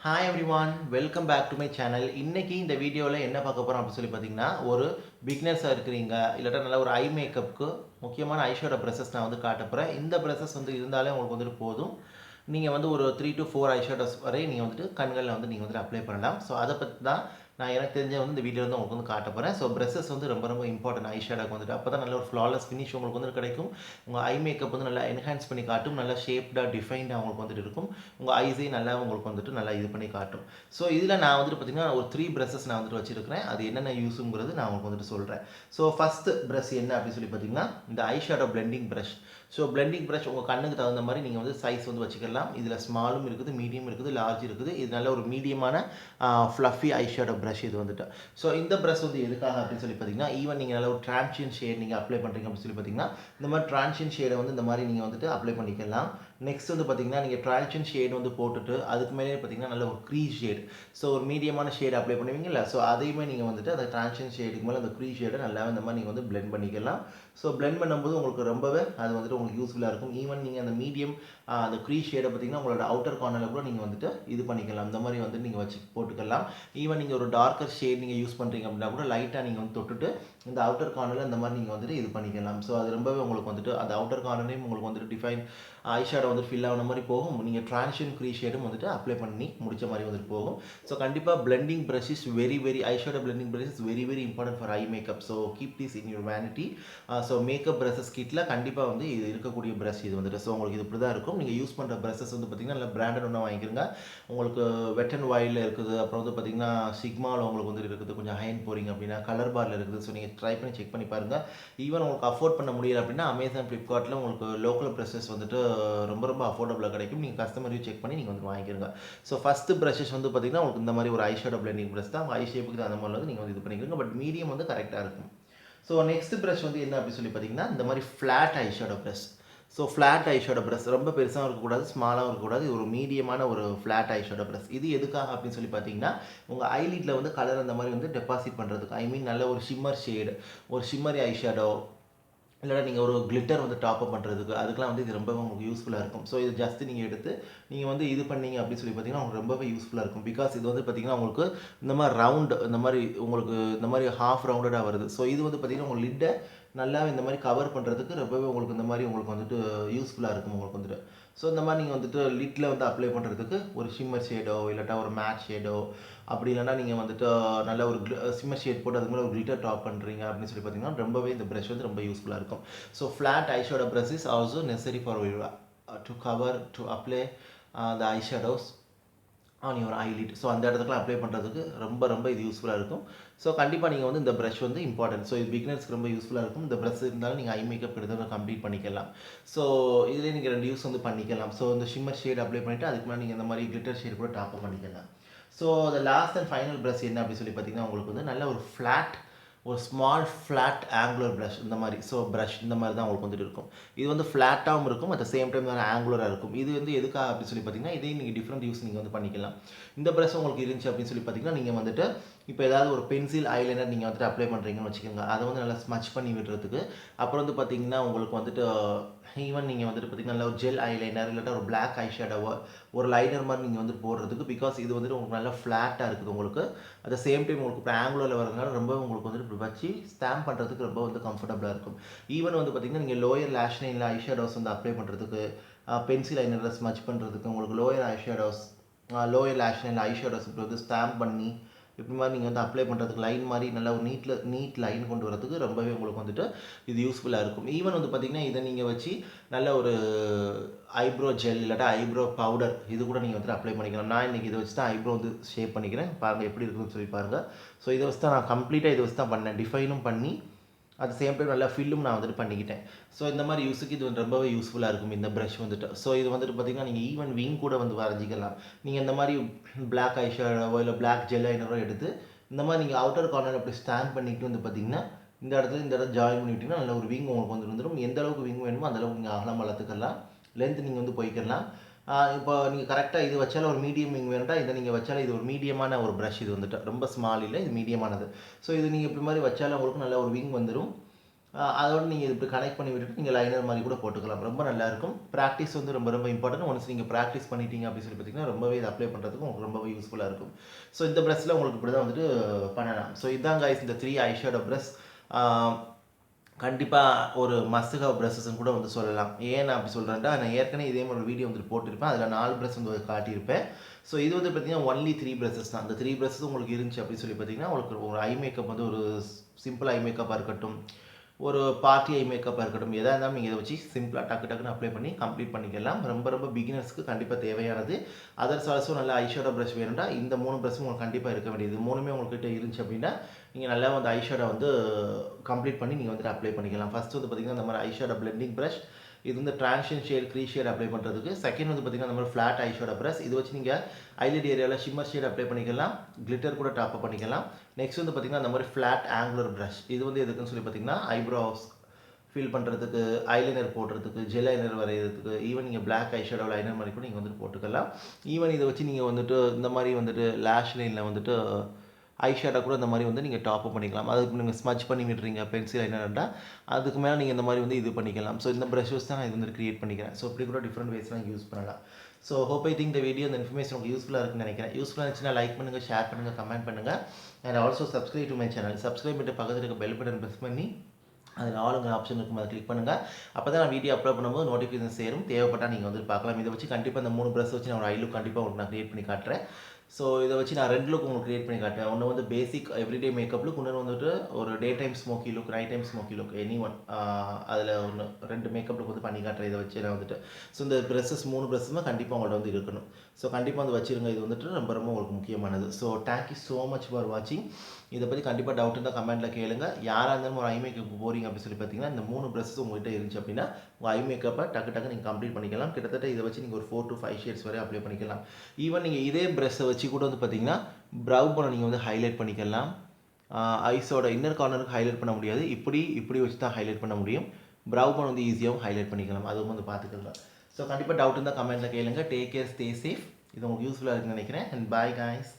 Hi everyone, welcome back to my channel. இன்னைக்கு இந்த வீடியோவில் என்ன பார்க்க போகிறோம் அப்படின்னு சொல்லி பார்த்தீங்கன்னா, ஒரு பிக்னஸாக இருக்கிறீங்க இல்லாட்டா நல்ல ஒரு ஐ மேக்கப்புக்கு முக்கியமான ஐஷேடோ ப்ரெஷஸ் நான் வந்து காட்ட போகிறேன். இந்த ப்ரெஷஸ் வந்து இருந்தாலே உங்களுக்கு வந்துட்டு போதும். நீங்கள் வந்து ஒரு 3 to 4 ஐஷேடோஸ் வரை நீங்கள் வந்துட்டு கண்களில் வந்து நீங்கள் வந்துட்டு அப்ளை பண்ணலாம். ஸோ அதை பற்றி தான் நான் எனக்கு தெரிஞ்ச வந்து இந்த வீடியோ வந்து உங்களுக்கு வந்து காட்ட போகிறேன். ஸோ ப்ரெஷஸ் வந்து ரொம்ப ரொம்ப இம்பார்ட்டன்ட் ஐஷேடோக்கு வந்துட்டு. அப்போ தான் நல்ல ஒரு ஃப்ளாலெஸ் ஃபினிஷ் உங்களுக்கு வந்து கிடைக்கும். உங்கள் ஐ மேக்கப் வந்து நல்லா என்ஹான்ஸ் பண்ணி காட்டும், நல்லா ஷேப்டாக டிஃபைன்டாக உங்களுக்கு வந்துட்டு இருக்கும். உங்கள் ஐஸையும் நல்லா உங்களுக்கு வந்துட்டு நல்லா இது பண்ணி காட்டும். ஸோ இதில் நான் வந்துட்டு பார்த்தீங்கன்னா ஒரு 3 ப்ரஷஸ் நான் வந்துட்டு வச்சுருக்கிறேன். அது என்னென்ன யூஸுங்கிறது நான் உங்களுக்கு வந்துட்டு சொல்கிறேன். ஸோ ஃபஸ்ட்டு ப்ரஷ் என்ன அப்படின்னு சொல்லி பார்த்தீங்கன்னா, இந்த eyeshadow blending brush. So blending brush உங்கள் கண்ணுக்கு தகுந்த மாதிரி நீங்கள் வந்து சைஸ் வந்து வச்சுக்கலாம். இதில் ஸ்மாலும் இருக்குது, மீடியம் இருக்குது, லார்ஜ் இருக்குது. இது நல்ல ஒரு மீடியமான ஃப்ளஃபி ஐஷேடோ ப்ரஷ் இது வந்துட்டு. ஸோ இந்த ப்ரஷ் வந்து எதுக்காக அப்படின்னு சொல்லி பார்த்தீங்கன்னா, ஈவன் நீங்கள் நல்ல ஒரு டிரான்ஷியன் ஷேட் நீங்கள் அப்ளை பண்ணுறீங்க அப்படின்னு சொல்லி பார்த்தீங்கன்னா, இந்த மாதிரி டிரான்ஷியன் ஷேடை வந்து இந்த மாதிரி நீங்கள் வந்துட்டு அப்ளை பண்ணிக்கலாம். நெக்ஸ்ட் வந்து பார்த்தீங்கன்னா, நீங்கள் டிரான்ஷியன் ஷேட் வந்து போட்டுட்டு அதுக்கு மேலே பார்த்தீங்கன்னா நல்ல ஒரு க்ரீஸ் ஷேட், ஸோ ஒரு மீடியமான ஷேட் அப்ளை பண்ணுவீங்கல்ல, ஸோ அதையுமே நீங்கள் வந்துட்டு அந்த டிரான்ஷியன் ஷேடுக்கு மேலே அந்த க்ரீஸ் ஷேடை நல்லா இந்த மாதிரி நீங்கள் வந்து பிளெண்ட் பண்ணிக்கலாம். ஸோ பிளெண்ட் பண்ணும்போது உங்களுக்கு ரொம்பவே அது வந்துட்டு உங்களுக்கு யூஸ்ஃபுல்லாக இருக்கும். ஈவன் நீங்கள் அந்த மீடியம் அந்த க்ரீஸ் ஷேடை பார்த்தீங்கன்னா உங்களோட அவுட்டர் கார்னரில் கூட நீங்கள் வந்துட்டு இது பண்ணிக்கலாம். இந்த மாதிரி வந்து நீங்கள் வச்சு போட்டுக்கலாம். ஈவன் நீங்கள் ஒரு டார்க்கர் ஷேட் நீங்கள் யூஸ் பண்ணுறீங்க அப்படின்னா கூட லைட்டாக நீங்கள் வந்து தொட்டுட்டு இந்த அவுட்டர் கார்னரில் இந்த மாதிரி நீங்கள் வந்துட்டு இது பண்ணிக்கலாம். ஸோ அது ரொம்பவே உங்களுக்கு வந்துட்டு அந்த அவுட்டர் கார்னரையும் உங்களுக்கு வந்துட்டு டிஃபைன் ஐஷேடோ வந்து ஃபில் ஆன மாதிரி போகும். நீங்கள் டிரான்ஷியன் க்ரீஸ் ஷேடும் வந்துட்டு அப்ளை பண்ணி முடிச்ச மாதிரி வந்துட்டு போகும். ஸோ கண்டிப்பாக blending brush is very eyeshadow blending brush is very important for eye makeup. So keep this in your vanity. So makeup brushes கிட்டில் கண்டிப்பாக வந்து இது இருக்கக்கூடிய ப்ரஷ் இது வந்துட்டு. ஸோ உங்களுக்கு இது இப்படி தான் இருக்கும். நீங்கள் யூஸ் பண்ணுற ப்ரஷஸ் வந்து பார்த்திங்கன்னா நல்ல பிராண்டட் ஒன்றா வாங்கிக்கிறங்க. உங்களுக்கு வெட் அண்ட் வைல்டில் இருக்குது, அப்புறம் வந்து பார்த்திங்கன்னா சிக்மாவில் உங்களுக்கு வந்து இருக்குது, கொஞ்சம் ஹைன் போகிறீங்க அப்படின்னா கலர் பாரில் இருக்குது. ஸோ நீங்கள் ட்ரை பண்ணி செக் பண்ணி பாருங்கள். ஈவன் உங்களுக்கு அஃபோர்ட் பண்ண முடியல அப்படின்னா அமேசான், ஃப்ளிப்கார்ட்டில் உங்களுக்கு லோக்கல் ப்ரஷஸ் வந்துட்டு ரொம்ப அஃபோர்டபுளாக கிடைக்கும். நீங்கள் கஸ்டமர் ரிவ்யூ செக் பண்ணி நீங்கள் வந்து வாங்கிக்கிறங்க. ஸோ ஃபஸ்ட்டு ப்ரஷஸ் வந்து பார்த்திங்கன்னா உங்களுக்கு இந்த மாதிரி ஒரு ஐஷேடோ பிளெண்டிங் ப்ரஷ் தான். உங்கள் ஐ ஷேப்புக்கு அந்த மாதிரி வந்து நீங்கள் வந்து இது பண்ணிக்கிறீங்க. பட் மீடியம் வந்து கரெக்டாக இருக்கும். ஸோ நெக்ஸ்ட் ப்ரஷ் வந்து என்ன அப்படின்னு சொல்லி பார்த்தீங்கன்னா, இந்த மாதிரி flat eyeshadow brush. So flat eyeshadow brush ரொம்ப பெருசாகவும் இருக்கக்கூடாது, ஸ்மாலாகவும் இருக்கக்கூடாது. இது ஒரு மீடியமான ஒரு ஃப்ளாட் ஐஷேடோ ப்ரஷ். இது எதுக்காக அப்படின்னு சொல்லி பார்த்தீங்கன்னா, உங்கள் ஐலிட்டில் வந்து கலர் அந்த மாதிரி வந்து டெபாசிட் பண்ணுறதுக்கு, ஐ மீன் நல்ல ஒரு ஷிம்மர் ஷேடு, ஒரு ஷிம்மரி ஐஷேடோ இல்லைனா நீங்கள் ஒரு கிளிட்டர் வந்து டாப்அப் பண்ணுறதுக்கு அதுக்கெலாம் வந்து இது ரொம்பவே உங்களுக்கு யூஸ்ஃபுல்லாக இருக்கும். ஸோ இது ஜஸ்ட் நீங்கள் எடுத்து நீங்கள் வந்து இது பண்ணீங்க அப்படின்னு சொல்லி பார்த்தீங்கன்னா உங்களுக்கு ரொம்பவே யூஸ்ஃபுல்லாக இருக்கும். பிகாஸ் இது வந்து பார்த்திங்கன்னா உங்களுக்கு இந்த மாதிரி ரவுண்டு, இந்த மாதிரி உங்களுக்கு இந்த மாதிரி ஹாஃப் ரவுண்டடாக வருது. ஸோ இது வந்து பார்த்திங்கன்னா உங்கள் லிட்டை நல்லா இந்த மாதிரி கவர் பண்ணுறதுக்கு ரொம்பவே உங்களுக்கு இந்த மாதிரி உங்களுக்கு வந்துட்டு யூஸ்ஃபுல்லாக இருக்கும் உங்களுக்கு வந்துட்டு. ஸோ இந்த மாதிரி நீங்கள் வந்துட்டு லிட்டில் வந்து அப்ளை பண்ணுறதுக்கு ஒரு ஷிம்மர் ஷேடோ இல்லாட்டா ஒரு மேட் ஷேடோ, அப்படி இல்லைனா நீங்கள் வந்துட்டு நல்ல ஒரு ஷிம்மர் ஷேட் போட்டு அதுக்கு மேலே ஒரு கிளிட்டர் டாப் பண்ணுறீங்க அப்படின்னு சொல்லி பார்த்தீங்கன்னா ரொம்பவே இந்த ப்ரஷ் வந்து ரொம்ப யூஸ்ஃபுல்லாக இருக்கும். So flat eyeshadow brush is also necessary for to cover to apply the eyeshadows on your eyelid. So அந்த இடத்துக்குலாம் அப்ளை பண்ணுறதுக்கு ரொம்ப இது யூஸ்ஃபுல்லாக இருக்கும். ஸோ கண்டிப்பாக நீங்கள் வந்து இந்த ப்ரஷ் வந்து இம்பார்ட்டன்ட். ஸோ இது பிகினர்ஸ்க்கு ரொம்ப யூஸ்ஃபுல்லாக இருக்கும். இந்த ப்ரஷ் இருந்தாலும் நீங்கள் ஐ மேக்கப் கிட்டத்தட்ட கம்ப்ளீட் பண்ணிக்கலாம். ஸோ இதிலே நீங்கள் 2 யூஸ் வந்து பண்ணிக்கலாம். ஸோ இந்த ஷிம்மர் ஷேட் அப்ளை பண்ணிவிட்டு அதுக்கு மேலே நீங்கள் இந்த மாதிரி கிளிட்டர் ஷேட் கூட டாப் பண்ணிக்கலாம். So the last and final brush என்ன அப்படின்னு சொல்லி பார்த்தீங்கன்னா, உங்களுக்கு வந்து நல்ல ஒரு ஃப்ளாட், ஒரு ஸ்மால் ஃப்ளாட் ஆங்குலர் ப்ரஷ் இந்த மாதிரி. ஸோ ப்ரஷ் இந்த மாதிரி தான் உங்களுக்கு வந்துட்டு இருக்கும். இது வந்து ஃப்ளாட்டாகவும் இருக்கும், அட் த சேம் டைம் நல்லா ஆங்குலராக இருக்கும். இது வந்து எதுக்காக அப்படின்னு சொல்லி பார்த்தீங்கன்னா, இதே நீங்கள் டிஃப்ரெண்ட் யூஸ் நீங்கள் வந்து பண்ணிக்கலாம். இந்த ப்ரஷ் உங்களுக்கு இருந்துச்சு அப்படின்னு சொல்லி பார்த்தீங்கன்னா, நீங்கள் வந்துட்டு இப்போ ஏதாவது ஒரு பென்சில் ஐலைனர் நீங்கள் வந்துட்டு அப்ளை பண்ணுறீங்கன்னு வச்சுக்கோங்க, அதை வந்து நல்லா ஸ்மச் பண்ணி விடுறதுக்கு. அப்புறம் வந்து பார்த்தீங்கன்னா உங்களுக்கு வந்துட்டு ஈவன் நீங்கள் வந்துட்டு பார்த்தீங்கன்னா நல்ல ஒரு ஜெல் ஐலைனர் இல்லாட்டா ஒரு பிளாக் ஐஷேடோவோ ஒரு லைனர் மாதிரி நீங்கள் வந்து போடுறதுக்கு. பிகாஸ் இது வந்துட்டு உங்களுக்கு நல்லா ஃப்ளாட்டாக இருக்குது உங்களுக்கு. அட் த சேம் டைம் உங்களுக்கு இப்போ ஆங்குலரில் வரதுனால ரொம்ப உங்களுக்கு வந்துட்டு இப்படி வச்சு ஸ்டாம்ப் பண்ணுறதுக்கு ரொம்ப வந்து கம்ஃபர்டபுளாக இருக்கும். ஈவன் வந்து பார்த்தீங்கன்னா நீங்கள் லோயர் லேஷ் லைனில் ஐஷேடோஸ் வந்து அப்ளை பண்ணுறதுக்கு, பென்சில் ஐலைனரில் ஸ்மச் பண்ணுறதுக்கு, உங்களுக்கு லோயர் ஐஷேடோஸ் லோயர் லேஷ் லைனில் ஐஷேடோஸ் இப்படி வந்து ஸ்டாம்ப் பண்ணி இப்படி மாதிரி நீங்கள் வந்து அப்ளை பண்ணுறதுக்கு லைன் மாதிரி நல்லா ஒரு நீட் லைன் கொண்டு வரதுக்கு ரொம்பவே உங்களுக்கு வந்துட்டு இது யூஸ்ஃபுல்லாக இருக்கும். ஈவன் வந்து பார்த்திங்கன்னா இதை நீங்கள் வச்சு நல்ல ஒரு ஐப்ரோ ஜெல் இல்லாட்டா ஐப்ரோ பவுடர் இது கூட நீங்கள் வந்துட்டு அப்ளை பண்ணிக்கலாம். நான் இன்றைக்கி இதை வச்சு தான் ஐப்ரோ வந்து ஷேப் பண்ணிக்கிறேன். பாருங்கள் எப்படி இருக்குதுன்னு சொல்லி பாருங்கள். ஸோ இதை வச்சு தான் நான் கம்ப்ளீட்டாக இதை வச்சு தான் பண்ணேன். டிஃபைனும் பண்ணி அட் சேம் டைம் நல்லா ஃபில்லும் நான் வந்துட்டு பண்ணிக்கிட்டேன். ஸோ இந்த மாதிரி யூஸுக்கு இது வந்து ரொம்பவே யூஸ்ஃபுல்லாக இருக்கும் இந்த ப்ரஷ் வந்துட்டு. ஸோ இது வந்துட்டு பார்த்திங்கன்னா நீங்கள் ஈவன் விங் கூட வந்து வரைஞ்சிக்கலாம். நீங்கள் இந்த மாதிரி பிளாக் ஐஷேடோவோ இல்லை பிளாக் ஜெல் ஐனரோ எடுத்து இந்த மாதிரி நீங்கள் அவுட்டர் கார்னர் அப்படி ஸ்டாண்ட் பண்ணிட்டு வந்து பார்த்திங்கன்னா இந்த இடத்துல ஜாயின் பண்ணிவிட்டிங்கன்னா நல்ல ஒரு விங் உங்களுக்கு வந்துடும். எந்த அளவுக்கு விங் வேணுமோ அந்த அளவுக்கு நீங்கள் அகலம் வளர்த்துக்கலாம், லென்த் நீங்கள் வந்து போய்க்கலாம். இப்போ நீங்கள் கரெக்டாக இது வச்சாலும் ஒரு மீடியம் விங் வேணும்டா, இதை நீங்கள் வச்சாலும் இது ஒரு மீடியமான ஒரு ப்ரஷ் இது வந்துட்டு. ரொம்ப ஸ்மால் இல்லை, இது மீடியமானது. ஸோ இது நீங்கள் இப்படி மாதிரி வச்சாலும் உங்களுக்கு நல்ல ஒரு விங் வந்துடும். அதோட நீங்கள் இப்படி கனெக்ட் பண்ணி விட்டுட்டு நீங்கள் லைனர் மாதிரி கூட போட்டுக்கலாம். ரொம்ப நல்லாயிருக்கும். ப்ராக்டிஸ் வந்து ரொம்ப ரொம்ப இம்பார்ட்டன்ட். ஒன்ஸ் நீங்கள் ப்ராக்டிஸ் பண்ணிட்டீங்க அப்படின்னு சொல்லி பார்த்தீங்கன்னா ரொம்பவே இது அப்ளை பண்ணுறதுக்கு உங்களுக்கு ரொம்பவே யூஸ்ஃபுல்லாக இருக்கும். ஸோ இந்த ப்ரஷ்ல உங்களுக்கு இப்படி தான் வந்துட்டு பண்ணலாம். ஸோ இதான் கைஸ் இந்த 3 ஐஷேடோ ப்ரஷ். கண்டிப்பாக ஒரு மஸ்ட் ஹவ் ப்ரஷஸ்ன்னு கூட வந்து சொல்லலாம். ஏன் நான் அப்படி சொல்கிறேன்டா, நான் ஏற்கனவே இதே மாதிரி ஒரு வீடியோ வந்துட்டு போட்டிருப்பேன். அதில் 4 ப்ரஷ் வந்து காட்டியிருப்பேன். ஸோ இது வந்து பார்த்தீங்கன்னா ஒன்லி 3 ப்ரஷஸ் தான். அந்த 3 ப்ரஷஸ் உங்களுக்கு இருந்துச்சு அப்படின்னு சொல்லி பார்த்தீங்கன்னா உங்களுக்கு ஒரு ஐ மேக்கப் வந்து ஒரு சிம்பிள் ஐ மேக்கப்பாக இருக்கட்டும், ஒரு பார்ட்டி ஐ மேக்கப்பாக இருக்கட்டும், எதாக இருந்தாலும் நீங்கள் இதை வச்சு சிம்பிளாக டக்குன்னு அப்ளை பண்ணி கம்ப்ளீட் பண்ணிக்கலாம். ரொம்ப ரொம்ப பிகினர்ஸ்க்கு கண்டிப்பாக தேவையானது. அதர்ஸ் ஆல்சோ நல்ல ஐஷேடோ ப்ரஷ் வேணும்னா இந்த 3 ப்ரஷ்ஷும் உங்களுக்கு கண்டிப்பாக இருக்க வேண்டியது. 3மே உங்கள்கிட்ட இருந்துச்சு அப்படின்னா நீங்கள் நல்லா வந்து ஐஷேடோ வந்து கம்ப்ளீட் பண்ணி நீங்கள் வந்துட்டு அப்ளை பண்ணிக்கலாம். ஃபஸ்ட்டு வந்து பார்த்திங்கன்னா இந்த மாதிரி ஐஷேடோ பிளெண்டிங் ப்ரஷ். இது வந்து டிரான்ஷன் ஷேட், க்ரீ ஷேட் அப்ளை பண்ணுறதுக்கு. செகண்ட் வந்து பார்த்திங்கன்னா இந்த மாதிரி ஃப்ளாட் ஐஷேடோ ப்ரஷ். இது வச்சு நீங்கள் ஐலைட் ஏரியாவில் ஷிம்மர் ஷேட் அப்ளை பண்ணிக்கலாம், கிளிட்டர் கூட டாப் அப் பண்ணிக்கலாம். நெக்ஸ்ட் வந்து பார்த்திங்கன்னா இந்த மாதிரி ஃப்ளாட் ஆங்குலர் ப்ரஷ். இது வந்து எதுக்குன்னு சொல்லி பார்த்திங்கன்னா ஐப்ரோஸ் ஃபில் பண்ணுறதுக்கு, ஐலைனர் போடுறதுக்கு, ஜெல் ஐலைனர் வரைகிறதுக்கு, ஈவன் நீங்கள் பிளாக் ஐஷேடோ லைனர் மாதிரி கூட நீங்கள் வந்துட்டு போட்டுக்கலாம். ஈவன் இதை வச்சு நீங்கள் வந்துட்டு இந்த மாதிரி வந்துட்டு லேஷ் லைனில் வந்துட்டு ஐஷேடோ கூட இந்த மாதிரி வந்து நீங்கள் டாப் அப் பண்ணிக்கலாம். அதுக்கு நீங்கள் ஸ்மச் பண்ணி விடுறீங்க பென்சில் ஐலைனர்னா அதுக்கு மேலே நீங்கள் இந்த மாதிரி வந்து இது பண்ணிக்கலாம். ஸோ இந்த ப்ரஷஸ் தான் நான் இது வந்து க்ரியேட் பண்ணிக்கிறேன். ஸோ இப்படி கூட டிஃப்ரெண்ட் வேஸ்லாம் யூஸ் பண்ணலாம். ஸோ ஹோப் ஐ திங்க் இந்த வீடியோ இந்த இன்ஃபர்மேஷன் உங்களுக்கு யூஸ்ஃபுல்லாக இருக்குன்னு நினைக்கிறேன். யூஸ்ஃபுல்லாக இருந்துச்சுன்னா லைக் பண்ணுங்கள், ஷேர் பண்ணுங்கள், கமெண்ட் பண்ணுங்கள். And also subscribe to my channel. Subscribe பண்ணிட்டு பக்கத்தில் இருக்க பெல் பட்டன் ப்ரெஸ் பண்ணி அதில் ஆளுங்க ஆப்ஷன் இருக்கும், அதை கிளிக் பண்ணுங்கள். அப்போ தான் நான் வீடியோ அப்லோட் பண்ணும்போது நோட்டிஃபிகேஷன் சேரும். தேவைப்பட்டால் நீங்கள் வந்து பார்க்கலாம். இதை வச்சு கண்டிப்பாக இந்த 3 ப்ரஷ் வச்சு நான் ஒரு ஐ லுக் கண்டிப்பாக உங்களுக்கு நான் க்ரியேட் பண்ணி காட்டுறேன். ஸோ இதை வச்சு நான் 2 லுக் உங்களுக்கு க்ரியேட் பண்ணி காட்டுறேன். ஒன்று வந்து பேசிக் எவ்ரிடே மேக்கப் லுக், இன்னொன்று வந்துட்டு ஒரு day time smoky look, night time smoky look, any one. அதில் ஒன்று 2 மேக்கப் லுக் வந்து பண்ணி காட்டுறேன் இதை வச்சு நான் வந்துட்டு. ஸோ இந்த ப்ரெஸ்ஸஸ் 3 ப்ரெஸ்ஸுமே கண்டிப்பாக உங்கள்ட்ட வந்து இருக்கணும். ஸோ கண்டிப்பாக வந்து வச்சுருங்க. இது வந்துட்டு ரொம்ப ரொம்ப உங்களுக்கு முக்கியமானது. So thank you so much for வாட்சிங். இதை பற்றி கண்டிப்பாக டவுட் இருந்தால் கமெண்ட்டில் கேளுங்க. யாராக இருந்தாலும் ஒரு ஐ மேக்கப் போகிறீங்க அப்படின்னு சொல்லி பார்த்தீங்கன்னா இந்த 3 ப்ரெஸ்ஸஸ் உங்கள்கிட்ட இருந்துச்சு அப்படின்னா உங்கள் ஐ மேக்கப்பை டக்கு நீங்கள் கம்ப்ளீட் பண்ணிக்கலாம். கிட்டத்தட்ட இதை வச்சு நீங்கள் ஒரு 4 to 5 ஷேட்ஸ் வரை அப்ளை பண்ணிக்கலாம். ஈவன் நீங்கள் இதே ப்ரெஷ்ஷை வச்சு கூட வந்து பார்த்தீங்கன்னா ப்ரௌ பண்ண நீங்கள் வந்து ஹைலைட் பண்ணிக்கலாம். ஐஸோட இன்னர் கார்னருக்கு ஹைலைட் பண்ண முடியாது. இப்படி வச்சு தான் ஹைலைட் பண்ண முடியும். ப்ரௌ பண்ண வந்து ஈஸியாகவும் ஹைலைட் பண்ணிக்கலாம். அதுவும் வந்து பார்த்துக்கலாம். ஸோ கண்டிப்பாக டவுட் இருந்தால் கமெண்ட்டில் கேளுங்க. Take care, stay safe. இது உங்களுக்கு யூஸ்ஃபுல்லாக இருக்குன்னு நினைக்கிறேன். And bye guys.